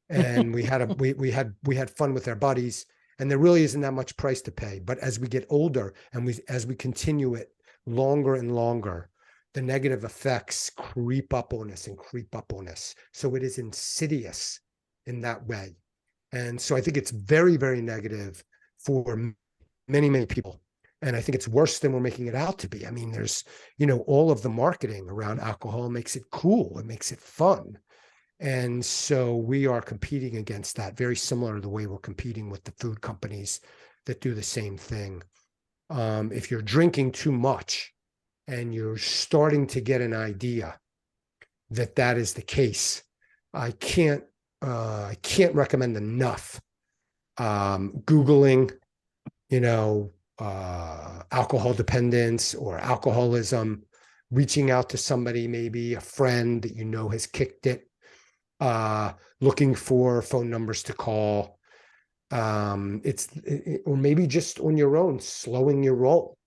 and we had fun with our buddies. And there really isn't that much price to pay. But as we get older and as we continue it longer and longer, the negative effects creep up on us. So it is insidious in that way. And so I think it's very, very negative for many, many people. And I think it's worse than we're making it out to be. I mean, there's, all of the marketing around alcohol makes it cool. It makes it fun. And so we are competing against that, very similar to the way we're competing with the food companies that do the same thing. If you're drinking too much and you're starting to get an idea that is the case, I can't recommend enough Googling, alcohol dependence or alcoholism, reaching out to somebody, maybe a friend that has kicked it, looking for phone numbers to call. Or maybe just on your own, slowing your roll,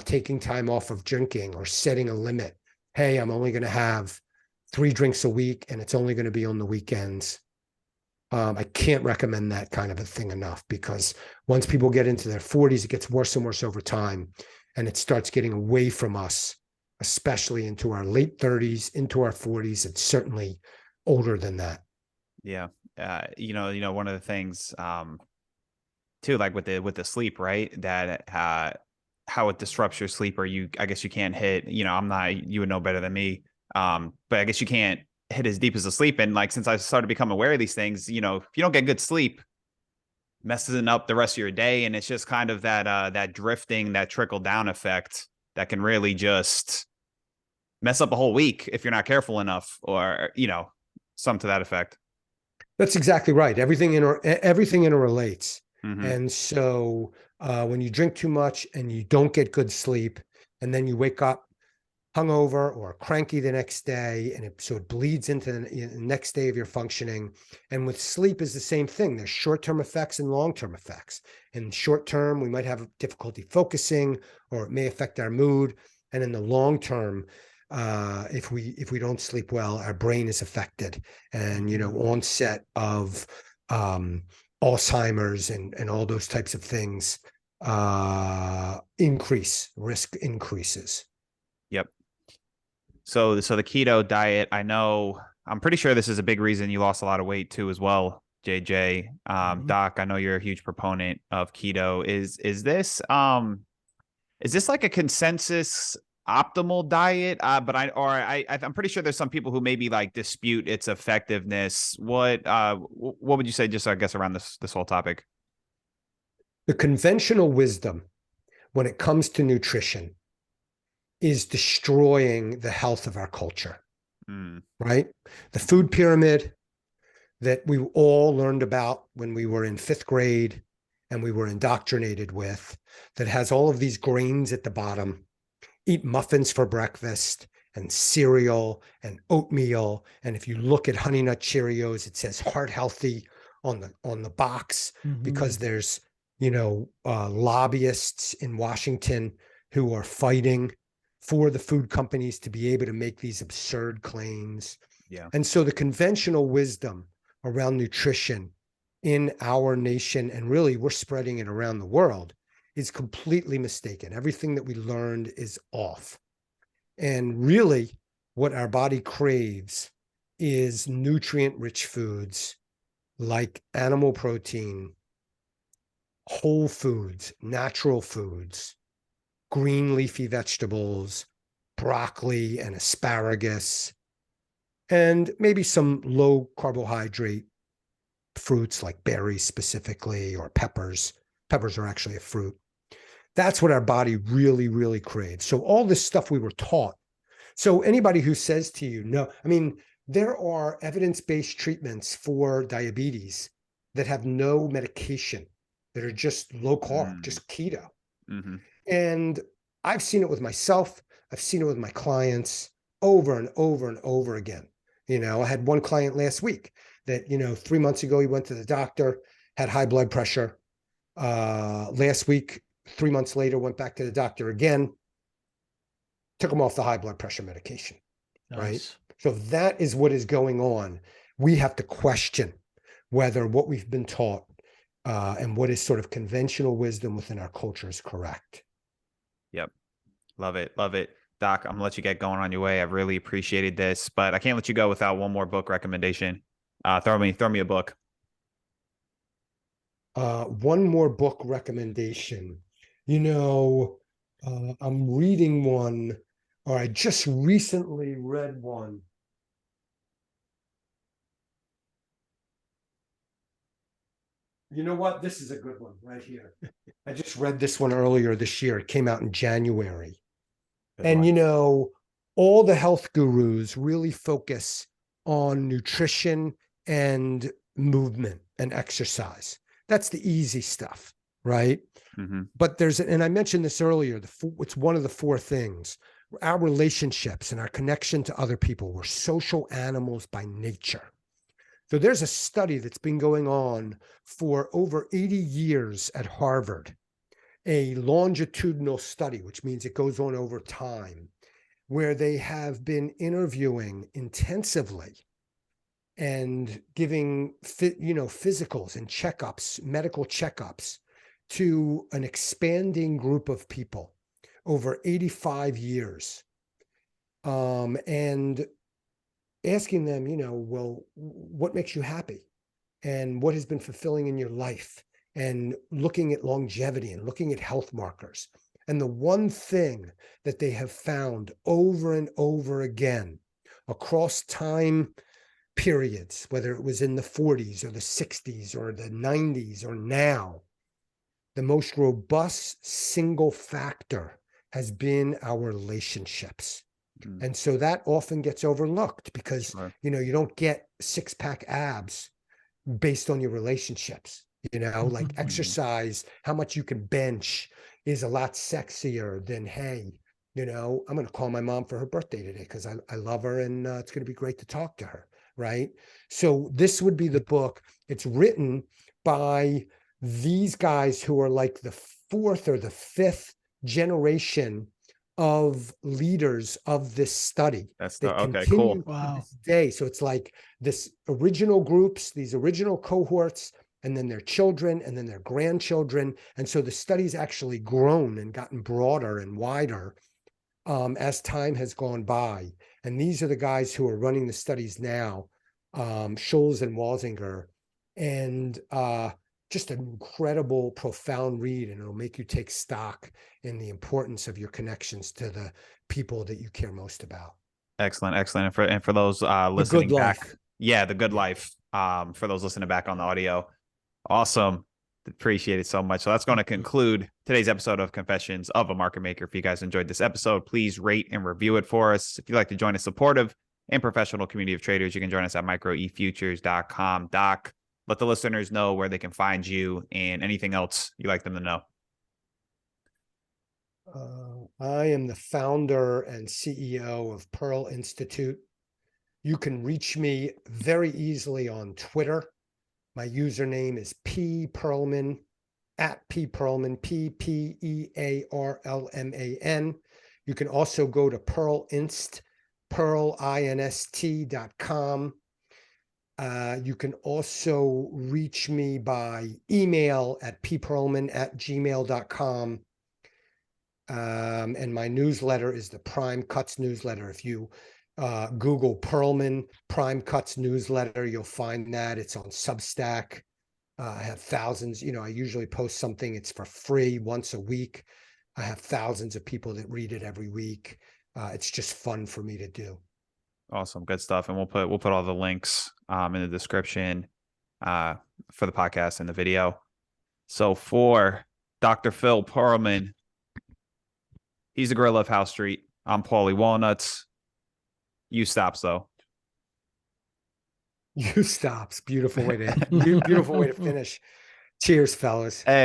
taking time off of drinking or setting a limit. Hey, I'm only going to have 3 drinks a week, and it's only going to be on the weekends. I can't recommend that kind of a thing enough, because once people get into their 40s, it gets worse and worse over time. and it starts getting away from us, especially into our late 30s, into our 40s, and certainly older than that. Yeah. One of the things, too, like with the sleep, right? That how it disrupts your sleep, or I guess you can't hit, you would know better than me. But I guess you can't hit as deep as the sleep. And like, since I started to become aware of these things, if you don't get good sleep, messing up the rest of your day. And it's just kind of that drifting, that trickle down effect that can really just mess up a whole week if you're not careful enough, or, something to that effect. That's exactly right. Everything interrelates. Mm-hmm. And so when you drink too much and you don't get good sleep, and then you wake up hungover or cranky the next day, and so it bleeds into the next day of your functioning. And with sleep is the same thing. There's short-term effects and long-term effects. In short term, we might have difficulty focusing, or it may affect our mood. And in the long term, if we don't sleep well, our brain is affected, and onset of Alzheimer's and all those types of things risk increases. Yep. So the keto diet, I'm pretty sure this is a big reason you lost a lot of weight too as well, JJ. Doc, I know you're a huge proponent of keto. Is this like a consensus optimal diet? But I'm pretty sure there's some people who maybe like dispute its effectiveness. What would you say, just I guess, around this whole topic? The conventional wisdom when it comes to nutrition is destroying the health of our culture, right? The food pyramid that we all learned about when we were in 5th grade and we were indoctrinated with, that has all of these grains at the bottom. Eat muffins for breakfast and cereal and oatmeal. And if you look at Honey Nut Cheerios, it says heart healthy on the box, because there's, lobbyists in Washington who are fighting for the food companies to be able to make these absurd claims. Yeah. And so the conventional wisdom around nutrition in our nation, and really we're spreading it around the world, is completely mistaken. Everything that we learned is off. And really what our body craves is nutrient-rich foods like animal protein, whole foods, natural foods, green leafy vegetables, broccoli and asparagus, and maybe some low carbohydrate fruits like berries specifically, or peppers. Peppers are actually a fruit. That's what our body really, really craves. So all this stuff we were taught. So anybody who says to you, no, there are evidence-based treatments for diabetes that have no medication, that are just low carb, just keto. And I've seen it with myself. I've seen it with my clients over and over and over again. I had one client last week that, 3 months ago, he went to the doctor, had high blood pressure. Last week, 3 months later, went back to the doctor again, took him off the high blood pressure medication. Nice. Right? So that is what is going on. We have to question whether what we've been taught and what is sort of conventional wisdom within our culture is correct. Yep. Love it. Love it. Doc, I'm gonna let you get going on your way. I've really appreciated this, but I can't let you go without one more book recommendation. Throw me a book. One more book recommendation. I'm reading one, or I just recently read one. You know what? This is a good one right here. I just read this one earlier this year. It came out in January. And, all the health gurus really focus on nutrition and movement and exercise. That's the easy stuff, right? But and I mentioned this earlier, it's one of the 4 things: our relationships and our connection to other people. We're social animals by nature. So there's a study that's been going on for over 80 years at Harvard, a longitudinal study, which means it goes on over time, where they have been interviewing intensively and giving physicals and checkups, medical checkups, to an expanding group of people over 85 years, and asking them, well, what makes you happy and what has been fulfilling in your life, and looking at longevity and looking at health markers. And the one thing that they have found over and over again across time periods, whether it was in the 40s or the 60s or the 90s or now, the most robust single factor has been our relationships. And so that often gets overlooked because, Sure. you don't get six-pack abs based on your relationships, like exercise, how much you can bench is a lot sexier than, hey, I'm going to call my mom for her birthday today because I love her, and it's going to be great to talk to her. Right. So this would be the book. It's written by these guys who are like the fourth or the fifth generation of leaders of this study That's that okay, continue cool. to this day. So it's like this original groups, these original cohorts, and then their children, and then their grandchildren. And so the study's actually grown and gotten broader and wider as time has gone by. And these are the guys who are running the studies now, Scholes and Walsinger, and just an incredible, profound read, and it'll make you take stock in the importance of your connections to the people that you care most about. Excellent, excellent. And for those listening The Good back, Life. The Good Life. For those listening back on the audio, awesome. Appreciate it so much. So that's going to conclude today's episode of Confessions of a Market Maker. If you guys enjoyed this episode, please rate and review it for us. If you'd like to join a supportive and professional community of traders, you can join us at microefutures.com. Doc, let the listeners know where they can find you and anything else you'd like them to know. I am the founder and CEO of Pearl Institute. You can reach me very easily on Twitter. My username is Pearlman, at Pearlman, Pearlman. You can also go to pearlinst.com. You can also reach me by email at pearlman@gmail.com. And my newsletter is the Prime Cuts newsletter. If you Google Pearlman Prime Cuts newsletter, you'll find that. It's on Substack. I have thousands, I usually post something. It's for free once a week. I have thousands of people that read it every week. It's just fun for me to do. Awesome. Good stuff. And we'll put all the links in the description for the podcast and the video. So for Dr. Phil Pearlman, he's the gorilla of House Street. I'm Paulie Walnuts. You stops though. You stops. Beautiful way to finish. Cheers, fellas. Hey.